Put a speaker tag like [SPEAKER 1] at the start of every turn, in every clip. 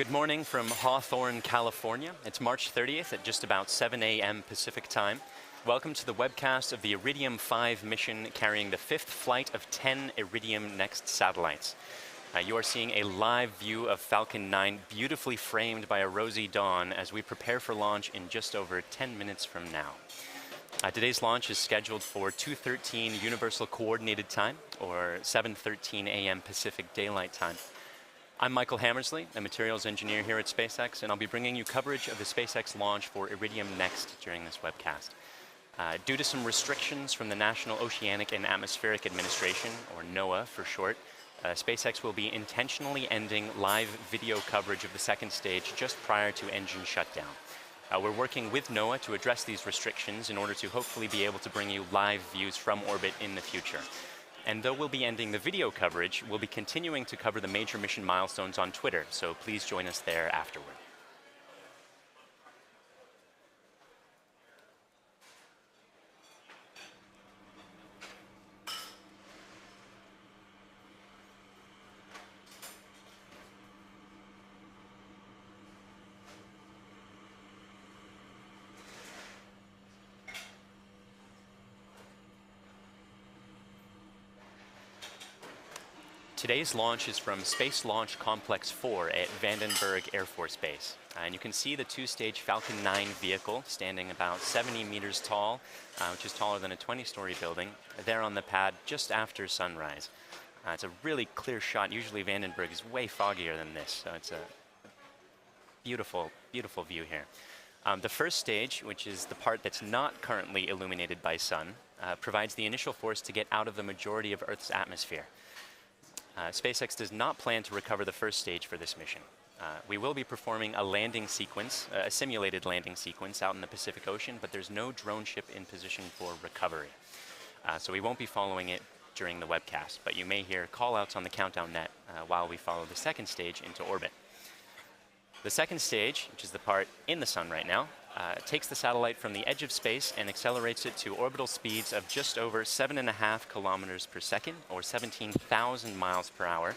[SPEAKER 1] Good morning from Hawthorne, California. It's March 30th at just about 7 a.m. Pacific time. Welcome to the webcast of the Iridium-5 mission carrying the fifth flight of 10 Iridium Next satellites. You are seeing a live view of Falcon 9 beautifully framed by a rosy dawn as we prepare for launch in just over 10 minutes from now. Today's launch is scheduled for 2:13 Universal Coordinated Time, or 7:13 a.m. Pacific Daylight Time. I'm Michael Hammersley, a materials engineer here at SpaceX, and I'll be bringing you coverage of the SpaceX launch for Iridium Next during this webcast. Due to some restrictions from the National Oceanic and Atmospheric Administration, or NOAA for short, SpaceX will be intentionally ending live video coverage of the second stage just prior to engine shutdown. We're working with NOAA to address these restrictions in order to hopefully be able to bring you live views from orbit in the future. And though we'll be ending the video coverage, we'll be continuing to cover the major mission milestones on Twitter, so please join us there afterward. Today's launch is from Space Launch Complex 4 at Vandenberg Air Force Base. And you can see the two-stage Falcon 9 vehicle standing about 70 meters tall, which is taller than a 20-story building, there on the pad just after sunrise. It's a really clear shot. Usually Vandenberg is way foggier than this, so it's a beautiful, beautiful view here. The first stage, which is the part that's not currently illuminated by sun, provides the initial force to get out of the majority of Earth's atmosphere. SpaceX does not plan to recover the first stage for this mission. We will be performing a landing sequence, a simulated landing sequence out in the Pacific Ocean, but there's no drone ship in position for recovery. So we won't be following it during the webcast, but you may hear call-outs on the countdown net while we follow the second stage into orbit. The second stage, which is the part in the sun right now, takes the satellite from the edge of space and accelerates it to orbital speeds of just over 7.5 kilometers per second, or 17,000 miles per hour.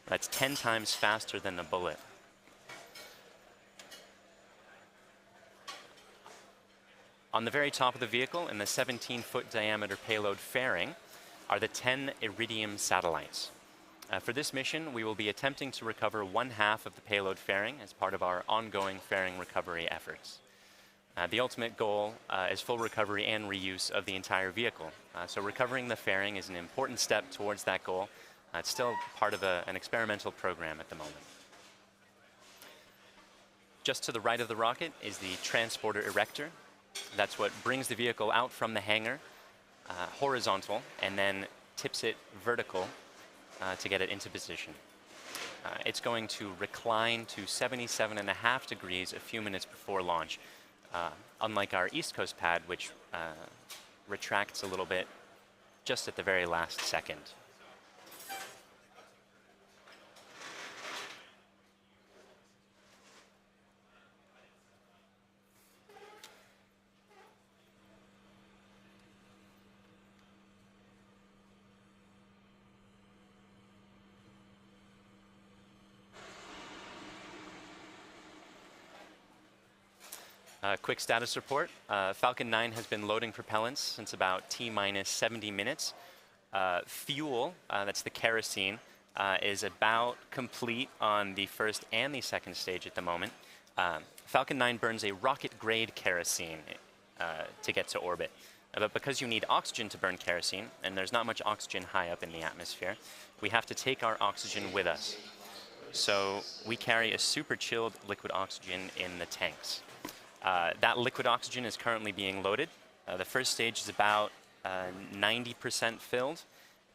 [SPEAKER 1] That's 10 times faster than the bullet. On the very top of the vehicle, in the 17-foot diameter payload fairing, are the 10 Iridium satellites. For this mission, we will be attempting to recover one half of the payload fairing as part of our ongoing fairing recovery efforts. The ultimate goal is full recovery and reuse of the entire vehicle. So recovering the fairing is an important step towards that goal. It's still part of an experimental program at the moment. Just to the right of the rocket is the transporter erector. That's what brings the vehicle out from the hangar, horizontal, and then tips it vertical to get it into position. It's going to recline to 77.5 degrees a few minutes before launch. Unlike our East Coast pad, which retracts a little bit just at the very last second. Quick status report. Falcon 9 has been loading propellants since about T-minus 70 minutes. Fuel, that's the kerosene, is about complete on the first and the second stage at the moment. Falcon 9 burns a rocket-grade kerosene to get to orbit. But because you need oxygen to burn kerosene, and there's not much oxygen high up in the atmosphere, we have to take our oxygen with us. So we carry a super chilled liquid oxygen in the tanks. That liquid oxygen is currently being loaded. The first stage is about 90% filled,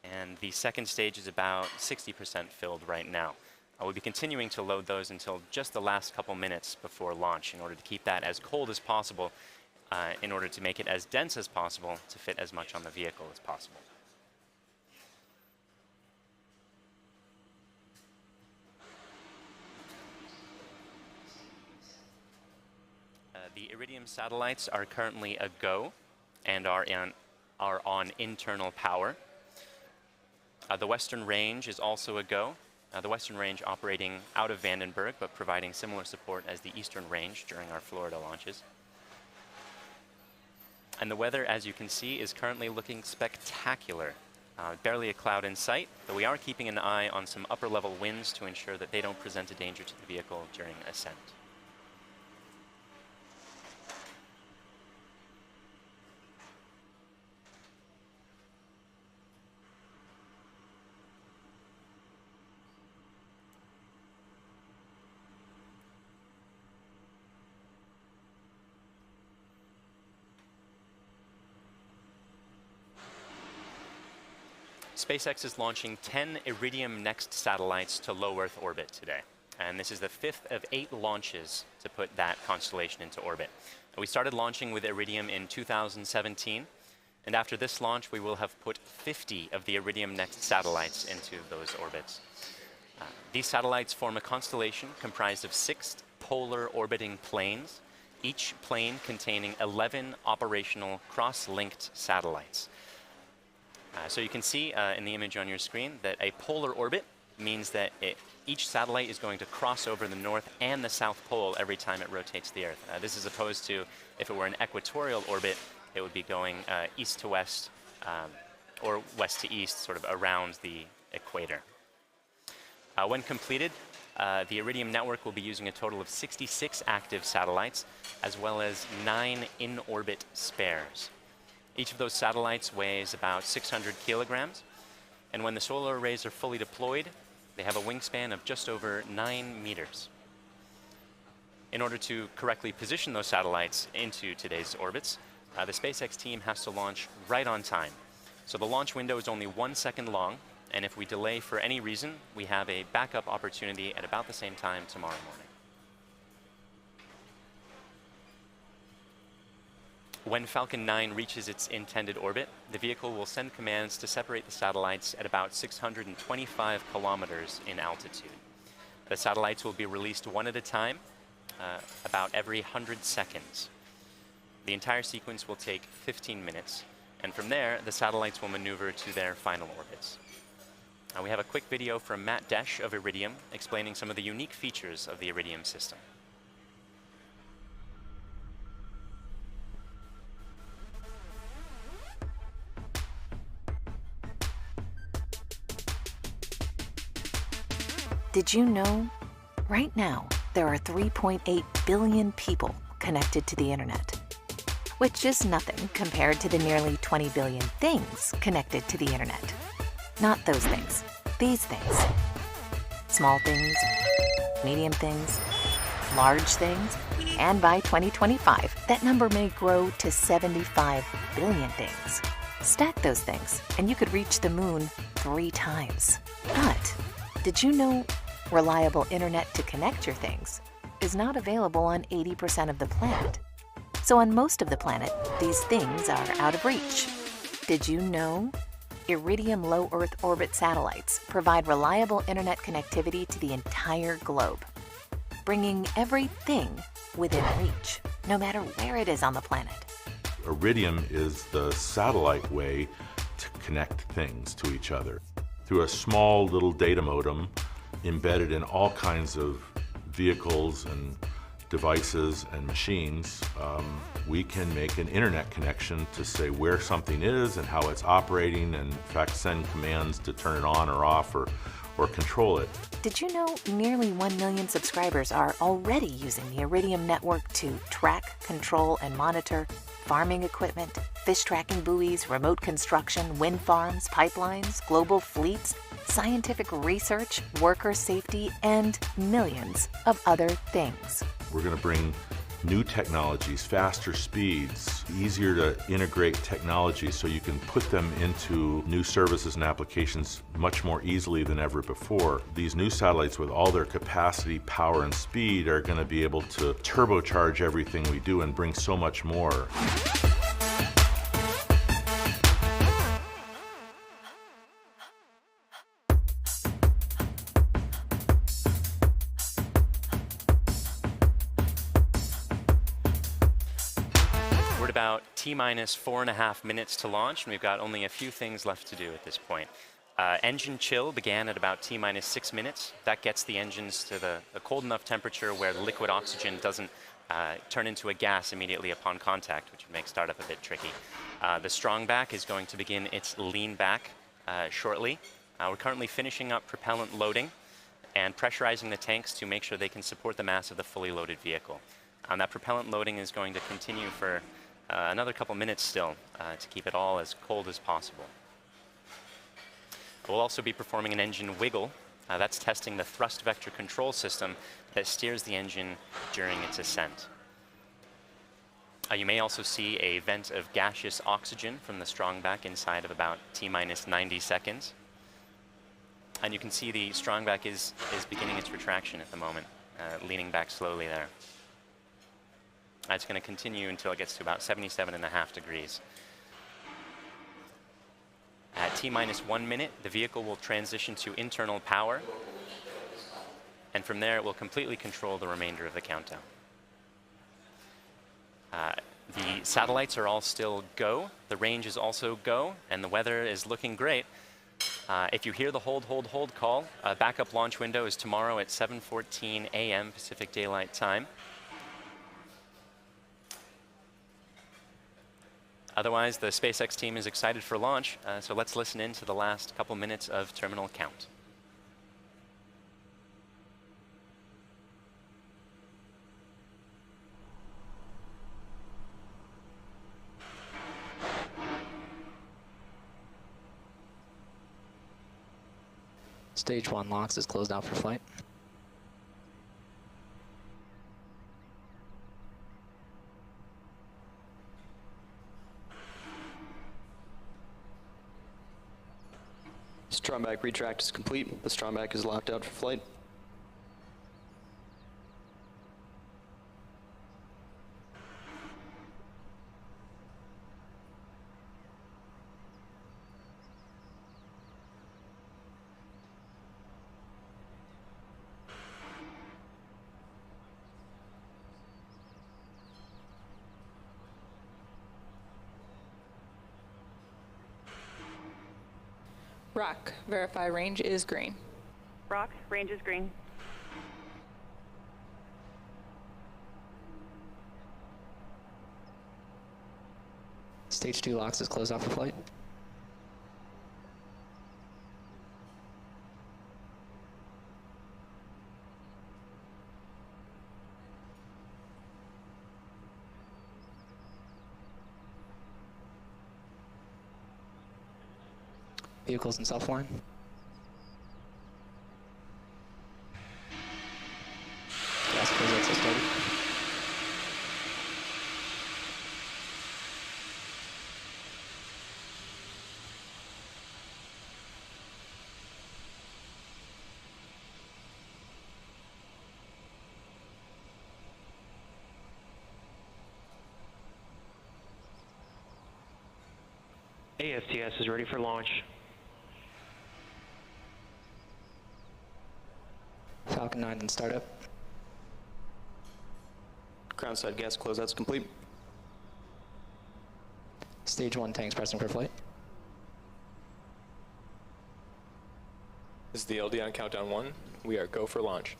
[SPEAKER 1] and the second stage is about 60% filled right now. We'll be continuing to load those until just the last couple minutes before launch in order to keep that as cold as possible, in order to make it as dense as possible to fit as much on the vehicle as possible. The Iridium satellites are currently a go and are on internal power. The Western Range is also a go, The western range operating out of Vandenberg, but providing similar support as the eastern range during our Florida launches. And the weather, as you can see, is currently looking spectacular. Barely a cloud in sight, but we are keeping an eye on some upper level winds to ensure that they don't present a danger to the vehicle during ascent. SpaceX is launching 10 Iridium Next satellites to low Earth orbit today. And this is the 5th of 8 launches to put that constellation into orbit. We started launching with Iridium in 2017. And after this launch, we will have put 50 of the Iridium Next satellites into those orbits. These satellites form a constellation comprised of 6 polar orbiting planes, each plane containing 11 operational cross-linked satellites. So you can see in the image on your screen that a polar orbit means that each satellite is going to cross over the north and the south pole every time it rotates the Earth. This is opposed to if it were an equatorial orbit, it would be going east to west or west to east, sort of around the equator. When completed, the Iridium network will be using a total of 66 active satellites, as well as 9 in-orbit spares. Each of those satellites weighs about 600 kilograms, and when the solar arrays are fully deployed, they have a wingspan of just over 9 meters. In order to correctly position those satellites into today's orbits, the SpaceX team has to launch right on time. So the launch window is only 1 second long, and if we delay for any reason, we have a backup opportunity at about the same time tomorrow morning. When Falcon 9 reaches its intended orbit, the vehicle will send commands to separate the satellites at about 625 kilometers in altitude. The satellites will be released one at a time, about every 100 seconds. The entire sequence will take 15 minutes, and from there, the satellites will maneuver to their final orbits. We have a quick video from Matt Desch of Iridium explaining some of the unique features of the Iridium system.
[SPEAKER 2] Did you know? Right now, there are 3.8 billion people connected to the internet, which is nothing compared to the nearly 20 billion things connected to the internet. Not those things, these things. Small things, medium things, large things, and by 2025, that number may grow to 75 billion things. Stack those things, and you could reach the moon 3 times. But did you know reliable internet to connect your things is not available on 80% of the planet? So on most of the planet, these things are out of reach. Did you know? Iridium low Earth orbit satellites provide reliable internet connectivity to the entire globe, bringing everything within reach, no matter where it is on the planet.
[SPEAKER 3] Iridium is the satellite way to connect things to each other. Through a small little data modem embedded in all kinds of vehicles and devices and machines, we can make an internet connection to say where something is and how it's operating, and in fact send commands to turn it on or off or control it.
[SPEAKER 2] Did you know nearly 1 million subscribers are already using the Iridium network to track, control, and monitor farming equipment, fish tracking buoys, remote construction, wind farms, pipelines, global fleets, scientific research, worker safety, and millions of other things?
[SPEAKER 3] We're going to bring new technologies, faster speeds, easier to integrate technology so you can put them into new services and applications much more easily than ever before. These new satellites, with all their capacity, power, and speed, are going to be able to turbocharge everything we do and bring so much more.
[SPEAKER 1] We're at about T-minus 4.5 minutes to launch, and we've got only a few things left to do at this point. Engine chill began at about T-minus 6 minutes. That gets the engines to a cold enough temperature where the liquid oxygen doesn't turn into a gas immediately upon contact, which makes startup a bit tricky. The strong back is going to begin its lean back shortly. We're currently finishing up propellant loading and pressurizing the tanks to make sure they can support the mass of the fully loaded vehicle. That propellant loading is going to continue for another couple minutes still to keep it all as cold as possible. We'll also be performing an engine wiggle. That's testing the thrust vector control system that steers the engine during its ascent. You may also see a vent of gaseous oxygen from the strong back inside of about T-minus 90 seconds. And you can see the strong back is beginning its retraction at the moment, leaning back slowly there. It's going to continue until it gets to about 77.5 degrees. At T-minus 1 minute, the vehicle will transition to internal power, and from there it will completely control the remainder of the countdown. The satellites are all still go, the range is also go, and the weather is looking great. If you hear the hold call, backup launch window is tomorrow at 7:14 a.m. Pacific Daylight Time. Otherwise, the SpaceX team is excited for launch, so let's listen in to the last couple minutes of terminal count.
[SPEAKER 4] Stage 1 LOX is closed out for flight.
[SPEAKER 5] Strong back retract is complete. The strong back is locked out for flight.
[SPEAKER 6] Rock, verify range is green.
[SPEAKER 7] Rock, range is green.
[SPEAKER 4] Stage 2 LOX is closed out for flight. Vehicles in self-line. Gas closouts are started.
[SPEAKER 8] ASTS is ready for launch.
[SPEAKER 4] Falcon 9 in startup.
[SPEAKER 5] Ground side gas closeout's complete.
[SPEAKER 4] Stage 1 tanks pressing for flight.
[SPEAKER 9] This is the LD on countdown 1. We are go for launch.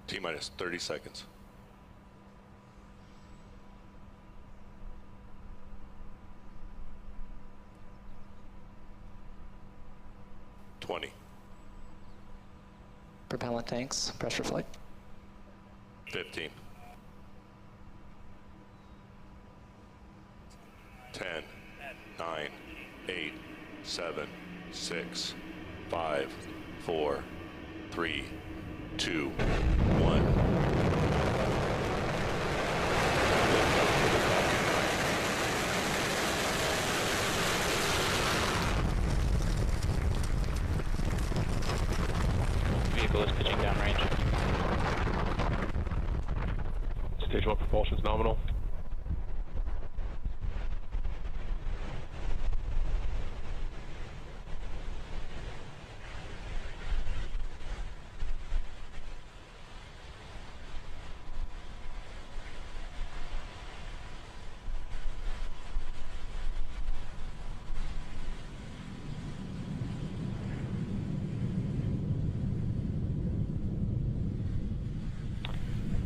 [SPEAKER 3] T-minus 30 seconds.
[SPEAKER 4] Propellant tanks, press for flight.
[SPEAKER 3] 15. 10, 9, 8, 7, 6, 5, 4, 3, 2, 1.
[SPEAKER 8] Vehicle is pitching downrange. Stage 1 propulsion is nominal.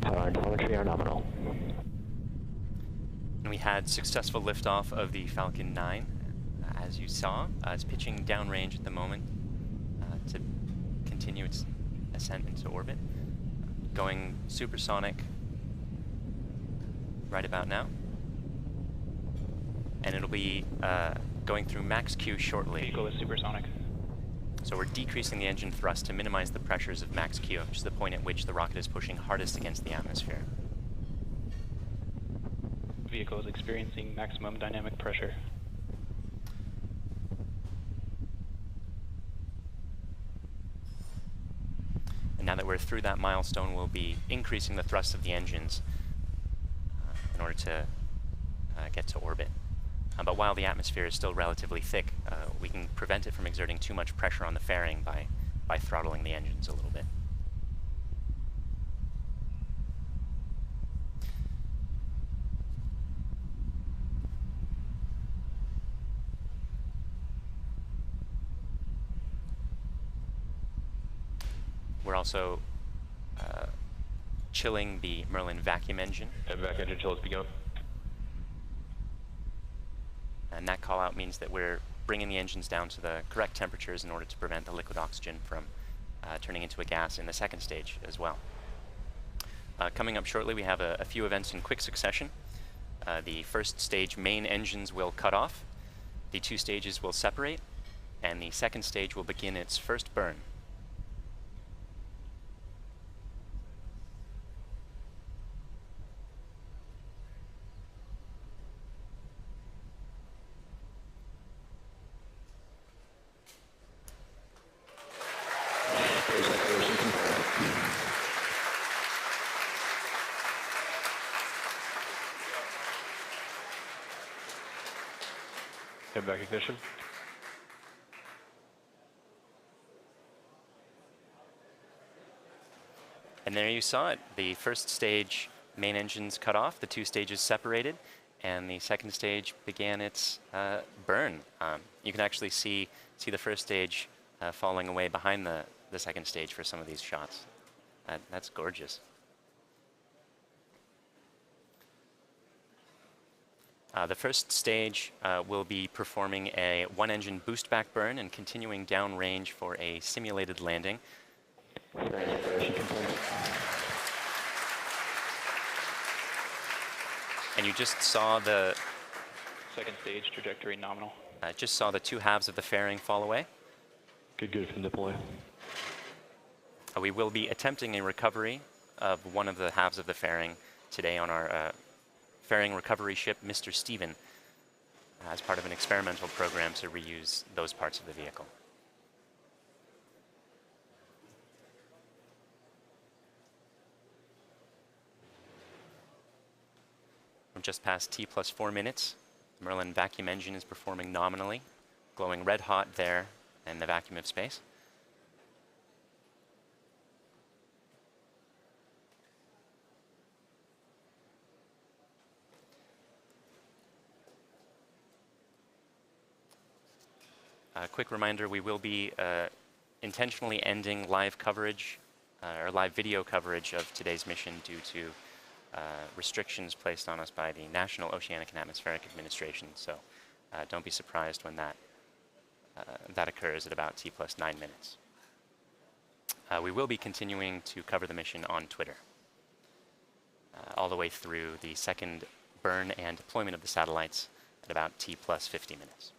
[SPEAKER 8] Power and telemetry are nominal.
[SPEAKER 1] And we had successful liftoff of the Falcon 9. As you saw, it's pitching downrange at the moment to continue its ascent into orbit. Going supersonic right about now. And it'll be going through max Q shortly.
[SPEAKER 8] Vehicle is supersonic.
[SPEAKER 1] So we're decreasing the engine thrust to minimize the pressures of max Q, which is the point at which the rocket is pushing hardest against the atmosphere.
[SPEAKER 8] Vehicle is experiencing maximum dynamic pressure.
[SPEAKER 1] And now that we're through that milestone, we'll be increasing the thrust of the engines in order to get to orbit. But while the atmosphere is still relatively thick, we can prevent it from exerting too much pressure on the fairing by throttling the engines a little bit. We're also chilling the Merlin vacuum engine.
[SPEAKER 8] And vac engine chill has begun.
[SPEAKER 1] And that call out means that we're bringing the engines down to the correct temperatures in order to prevent the liquid oxygen from turning into a gas in the second stage as well. Coming up shortly, we have a few events in quick succession. The first stage main engines will cut off, the two stages will separate, and the second stage will begin its first burn.
[SPEAKER 8] And vac ignition.
[SPEAKER 1] And there you saw it. The first stage main engines cut off, the two stages separated, and the second stage began its burn. You can actually see the first stage falling away behind the second stage for some of these shots. That's gorgeous. The first stage will be performing a one-engine boost back burn and continuing downrange for a simulated landing. And you just saw the
[SPEAKER 8] Second stage trajectory nominal.
[SPEAKER 1] just saw the two halves of the fairing fall away.
[SPEAKER 8] Good from nipple away.
[SPEAKER 1] We will be attempting a recovery of one of the halves of the fairing today on our fairing recovery ship, Mr. Stephen, as part of an experimental program to reuse those parts of the vehicle. We're just past T plus 4 minutes. The Merlin vacuum engine is performing nominally, glowing red hot there in the vacuum of space. A quick reminder, we will be intentionally ending live coverage or live video coverage of today's mission due to restrictions placed on us by the National Oceanic and Atmospheric Administration. So don't be surprised when that occurs at about T plus 9 minutes. We will be continuing to cover the mission on Twitter all the way through the second burn and deployment of the satellites at about T plus 50 minutes.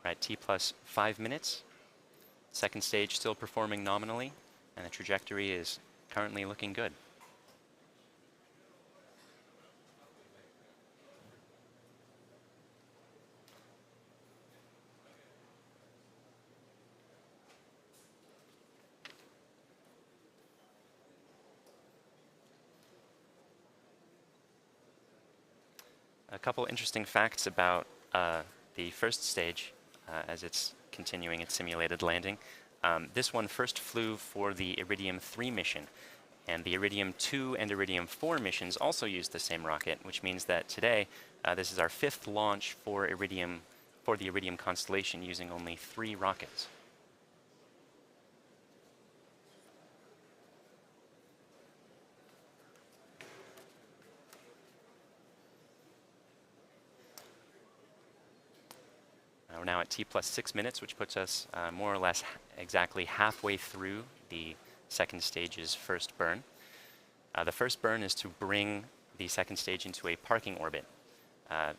[SPEAKER 1] At T plus 5 minutes. Second stage still performing nominally, and the trajectory is currently looking good. A couple interesting facts about the first stage as it's continuing its simulated landing. This one first flew for the Iridium-3 mission, And the Iridium-2 and Iridium-4 missions also use the same rocket, which means that today, this is our 5th launch for the Iridium constellation using only 3 rockets. We're now at T+6 minutes, which puts us more or less exactly halfway through the second stage's first burn. The first burn is to bring the second stage into a parking orbit.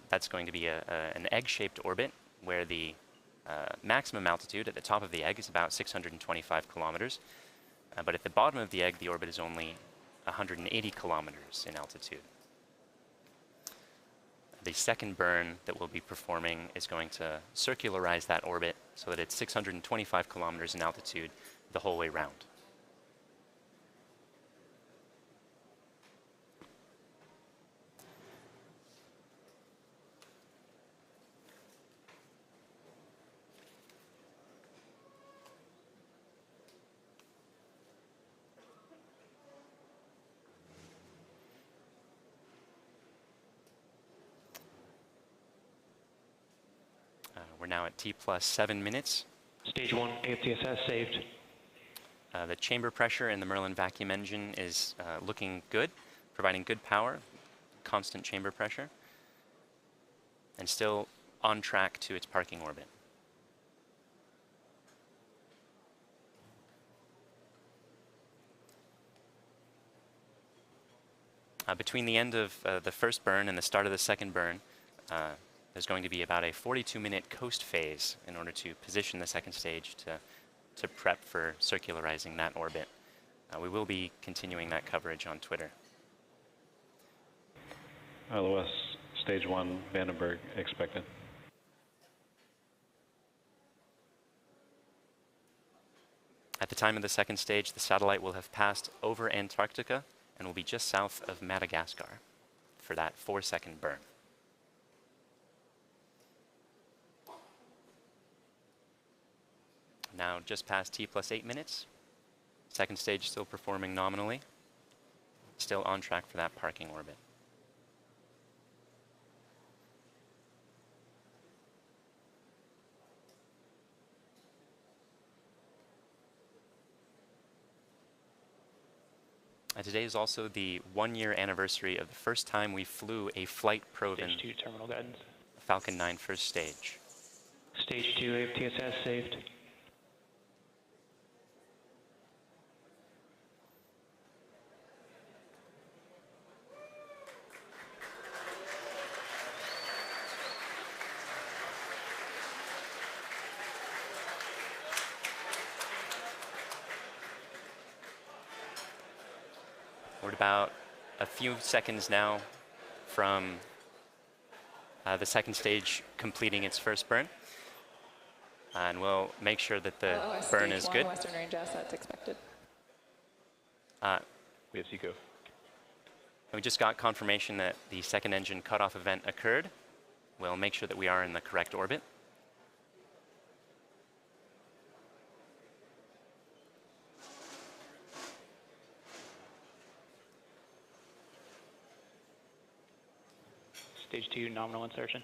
[SPEAKER 1] That's going to be an egg-shaped orbit where the maximum altitude at the top of the egg is about 625 kilometers. But at the bottom of the egg, the orbit is only 180 kilometers in altitude. The second burn that we'll be performing is going to circularize that orbit so that it's 625 kilometers in altitude the whole way round. We're now at T+7 minutes.
[SPEAKER 8] Stage 1, AFTSS saved.
[SPEAKER 1] The chamber pressure in the Merlin vacuum engine is looking good, providing good power, constant chamber pressure, and still on track to its parking orbit. Between the end of the first burn and the start of the second burn, there's going to be about a 42-minute coast phase in order to position the second stage to prep for circularizing that orbit. We will be continuing that coverage on Twitter.
[SPEAKER 10] LOS Stage 1, Vandenberg expected.
[SPEAKER 1] At the time of the second stage, the satellite will have passed over Antarctica and will be just south of Madagascar for that 4-second burn. Now just past T+8 minutes. Second stage still performing nominally. Still on track for that parking orbit. Today is also the 1-year anniversary of the first time we flew a flight probe in
[SPEAKER 8] Stage 2, terminal guidance.
[SPEAKER 1] Falcon 9 first stage.
[SPEAKER 8] Stage 2, AFTSS saved. We're about a few seconds now from the second stage completing its first burn. And we'll make sure that the burn is good.
[SPEAKER 6] Western range assets expected.
[SPEAKER 8] We have SECO.
[SPEAKER 1] We just got confirmation that the second engine cutoff event occurred. We'll make sure that we are in the correct orbit.
[SPEAKER 8] Stage 2, nominal insertion.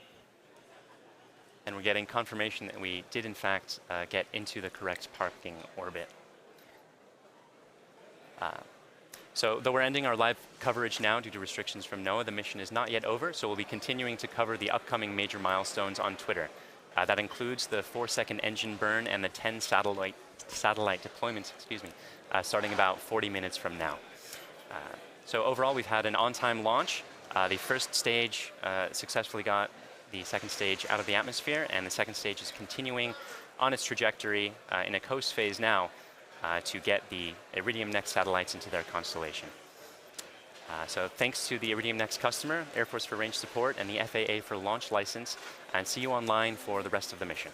[SPEAKER 1] And we're getting confirmation that we did in fact get into the correct parking orbit. So though we're ending our live coverage now due to restrictions from NOAA, the mission is not yet over, so we'll be continuing to cover the upcoming major milestones on Twitter. That includes the 4-second engine burn and the 10 satellite deployments, starting about 40 minutes from now. So overall, we've had an on-time launch. The first stage successfully got the second stage out of the atmosphere, and the second stage is continuing on its trajectory in a coast phase now to get the Iridium Next satellites into their constellation. So thanks to the Iridium Next customer, Air Force for range support, and the FAA for launch license, and see you online for the rest of the mission.